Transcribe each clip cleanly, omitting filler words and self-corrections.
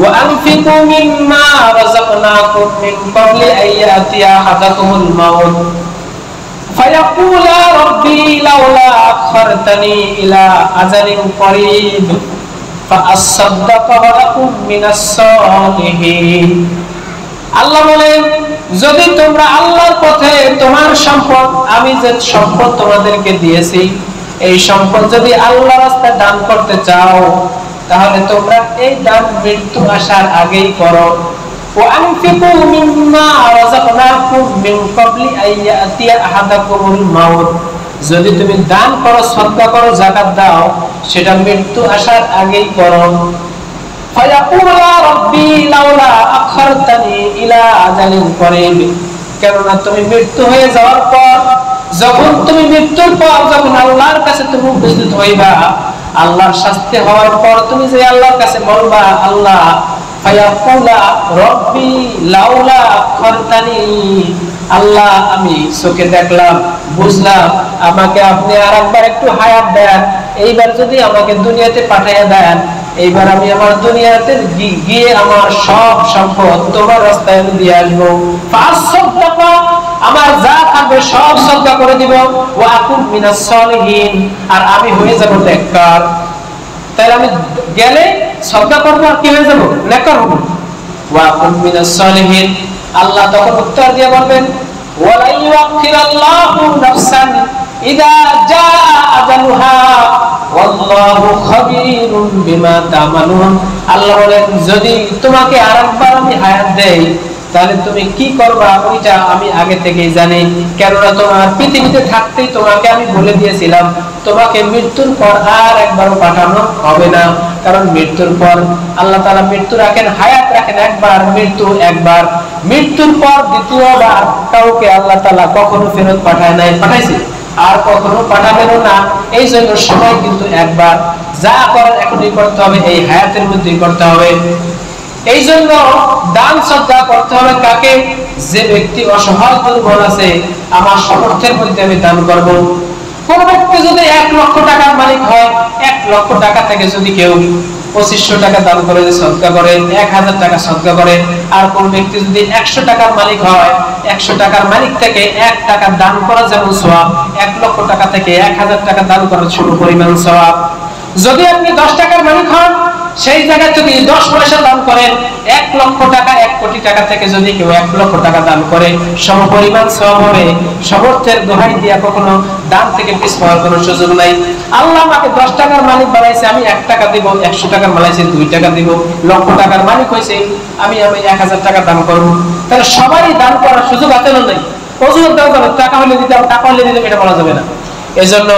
وأنفقوا مما رزقناكم من قبل أن يأتي أحدكم الموت فيقول ربي لولا أخرتني إلى أجل قريب فأصدق وأكن من الصالحين আল্লাহ বলেন, যদি তোমরা আল্লাহর পথে তোমার সম্পদ, আমি যে সম্পদ তোমাদেরকে দিয়েছি, এই সম্পদ যদি আল্লাহর রাস্তায় দান করতে চাও, তাহলে তোমরা এই দান মৃত্যু আসার আগেই করো। وأنفقوا مما رزقناكم من قبل أن يأتي أحدكم الموت, যদি তুমি দান করো, সদকা করো, যাকাত দাও, সেটা মৃত্যু আসার আগেই করো। فيقول ربي لولا أخرتني إلى أجل قريب, কেননা তুমি মৃত্যু হয়ে যাওয়ার পর, যখন তুমি মৃত্যুর পর যখন আল্লাহর কাছে তুমি উপস্থিত হইবা, আল্লাহর শাস্তি হওয়ার পর তুমি যে আল্লাহর কাছে বলবা, আল্লাহ ফায়াকুলা রব্বি লাউলা আখরতানি, আল্লাহ আমি চোখে দেখলাম, বুঝলাম, আমাকে আপনি আরেকবার একটু হায়াত দেন, এইবার যদি আমাকে দুনিয়াতে পাঠাইয়া দেন, এইবার আমি আমার দুনিয়াতে গিয়ে আমার সব সম্পদ তোমার রাস্তায় আমি দিয়ে আসবো, আমার যা থাকবে সব সদকা করে দিব, ওয়া আকুন মিনাস সালিহিন, আর আমি হয়ে যাব নেককার। তাহলে আমি গেলে সদকা করব আর কি হয়ে যাব? নেককার হব। ওয়া আকুন মিনাস সালিহিন, আল্লাহ তখন উত্তর দিয়ে বলবেন, ওয়ালা ইউআখিরাল্লাহু নাফসান ইযা জাআ আজালুহা ওয়াল্লাহু খাবীরুম বিমা তা'মালুন। আল্লাহ বলেন, যদি তোমাকে আরেকবার আমি হায়াত দেই, তাহলে তুমি কি করবা ওইটা আমি আগে থেকেই জানি, কেননা তোমার পৃথিবীতে থাকতেই তোমাকে আমি বলে দিয়েছিলাম তোমাকে মৃত্যুর পর আর একবারও পাঠানো হবে না, কারণ মৃত্যুর পর আল্লাহ তাআলা মৃত্যু রাখেন, হায়াত রাখেন একবার, মৃত্যু একবার, মৃত্যুর পর দ্বিতীয়বার কাউকে আল্লাহ তাআলা কখনো ফেরত পাঠায় নাই, পাঠাইছে আর কখনো পাঠাবেনও না। এই জন্য সময় কিন্তু একবার, যা করার এখনই করতে হবে, এই হায়াতের মধ্যেই করতে হবে। এই জন্য দান সদকা করতে হবে কাকে? যে ব্যক্তি অসহায় দুর্বল আছে, আমার সামর্থ্যের মধ্যে আমি দান করব। কোন ব্যক্তি যদি 1 লক্ষ টাকার মালিক হয়, 1 লক্ষ টাকা থেকে যদি কেউ 2500 টাকা দান করে, সদকা করে, 1000 টাকা সদকা করে, আর কোন ব্যক্তি যদি 100 টাকার মালিক হয়, 100 টাকার মালিক থেকে 1 টাকা দান করা যেমন সওয়াব, 1 লক্ষ টাকা থেকে 1000 টাকা দান করা সম পরিমাণ সওয়াব। যদি আপনি 10 টাকার মালিক হন, সেই জায়গায় যদি 10 পয়সা দান করেন, 1 লক্ষ টাকা, 1 কোটি টাকা থেকে যদি কেউ 1 লক্ষ টাকা দান করে, সমপরিমাণ সওয়াব হবে। সামর্থ্যের দোহাই দিয়া কখনো দান থেকে পিছ পাওয়ার কোনো সুযোগ নাই। আল্লাহ আমাকে 10 টাকার মালিক বানাইছে, আমি 1 টাকা দিব, 100 টাকার মালিক 2 টাকা দিব, লক্ষ টাকার মালিক হয়েছে আমি 1000 টাকা দান করব। তাহলে সবারই দান করার সুযোগ আছে না? নাই। অজুহাত দেওয়া যাবে, টাকা হলে দিতে, টাকা হলে দিতে, এটা বলা যাবে না। এজন্য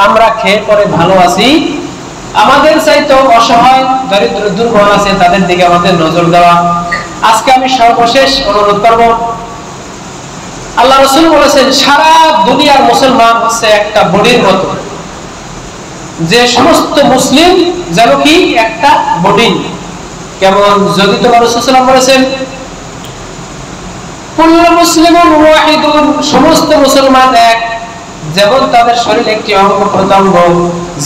আমরা খেয়ে পরে ভালো আছি, আমাদের চাইতে অসহায় দরিদ্র দুর্বল আছে, তাদের দিকে আমাদের নজর দেওয়া। আজকে আমি সর্বশেষ অনুরোধ করব, আল্লাহ রাসূল বলেছেন সারা দুনিয়ার মুসলমান হচ্ছে একটা বডির মতো, যে সমস্ত মুসলিম যেন কি একটা বডি। কেমন? যদি তোমার রাসূল সাল্লাল্লাহু আলাইহি ওয়াসাল্লাম বলেছেন কুল্লু মুসলিমুন ওয়াহিদুন, সমস্ত মুসলমান এক, যেমন তাদের শরীরে একটি অঙ্গ প্রত্যঙ্গ।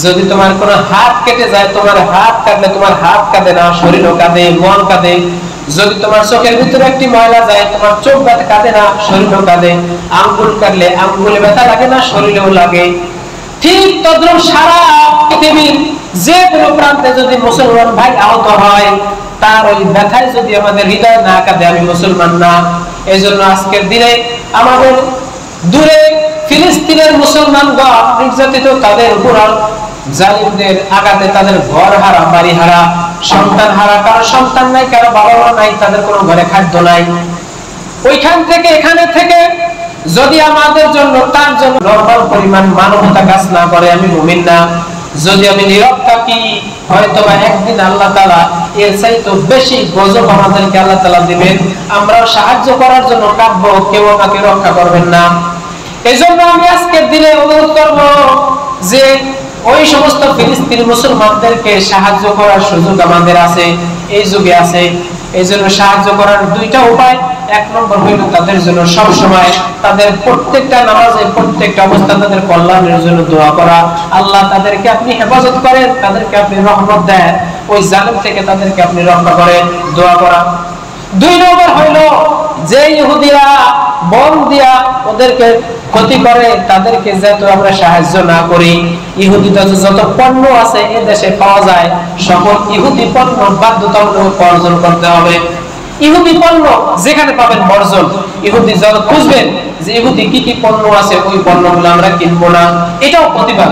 যদি তোমার কোনো হাত কেটে যায়, তোমার হাত কাটলে তোমার হাত কাঁদে না, শরীরও কাঁদে, মন কাঁদে। যদি তোমার চোখের ভিতরে একটি ময়লা যায়, তোমার চোখ কাঁদে না, শরীরও কাঁদে। আঙ্গুল কাটলে আঙ্গুলে ব্যথা লাগে না, শরীরেও লাগে। ঠিক তদ্রুপ সারা পৃথিবীর যে কোনো প্রান্তে যদি মুসলমান ভাই আহত হয়, তার ওই ব্যথায় যদি আমাদের হৃদয় না কাঁদে, আমি মুসলমান না। এই জন্য আজকের দিনে আমাদের দূরে ফিলিস্তিনের মুসলমানগণ নির্যাতিত, তাদের উপর জালিমদের আঘাতে তাদের ঘর হারা, বাড়ি হারা, সন্তান হারা, কারো সন্তান নাই, কারো বাবা মা নাই, তাদের কোনো ঘরে খাদ্য নাই। ওইখান থেকে এখানে থেকে যদি আমাদের জন্য, তার জন্য নরমাল পরিমাণ মানবতা কাজ না করে, আমি মুমিন না। যদি আমি নীরব থাকি, হয়তো বা একদিন আল্লাহ তাআলা এর চাইতে বেশি গজব আমাদেরকে আল্লাহ তাআলা দিবেন। আমরাও সাহায্য করার জন্য কাঁদবো, কেউ আমাকে রক্ষা করবেন না। এজন্য আমি আজকের দিনে অনুরোধ করব যে ওই সমস্ত ফিলিস্তিনি মুসলমানদেরকে সাহায্য করার সুযোগ আমাদের আছে, এই যুগে আছে। এই জন্য সাহায্য করার 2টা উপায়। 1 নম্বর হইল তাদের জন্য সব সময়, তাদের প্রত্যেকটা নামাজে, প্রত্যেকটা অবস্থায় তাদের কল্যাণের জন্য দোয়া করা। আল্লাহ তাদেরকে আপনি হেফাজত করেন, তাদেরকে আপনি রহমত দেন। ওই জালেম থেকে তাদেরকে আপনি রক্ষা করেন, দোয়া করা। 2 নম্বর হইল যে ইহুদিরা বল দিয়া ওদেরকে ক্ষতি করে তাদেরকে যেহেতু আমরা সাহায্য না করি, ইহুদিদের যত পণ্য আছে এই দেশে পাওয়া যায় সকল ইহুদি পণ্য বাধ্যতামূলক বর্জন করতে হবে। ইহুদি পণ্য যেখানে পাবেন বর্জন। ইহুদি যত খুঁজবেন যে ইহুদি কি কি পণ্য আছে ওই পণ্যগুলো আমরা কিনবো না, এটাও প্রতিবাদ।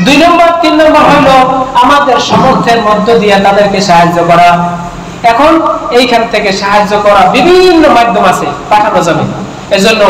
2 নম্বর 3 নম্বর হলো আমাদের সামর্থ্যের মধ্য দিয়ে তাদেরকে সাহায্য করা। এখন এইখান থেকে সাহায্য করা বিভিন্ন মাধ্যম আছে, পাঠানো যাবে। এজন্য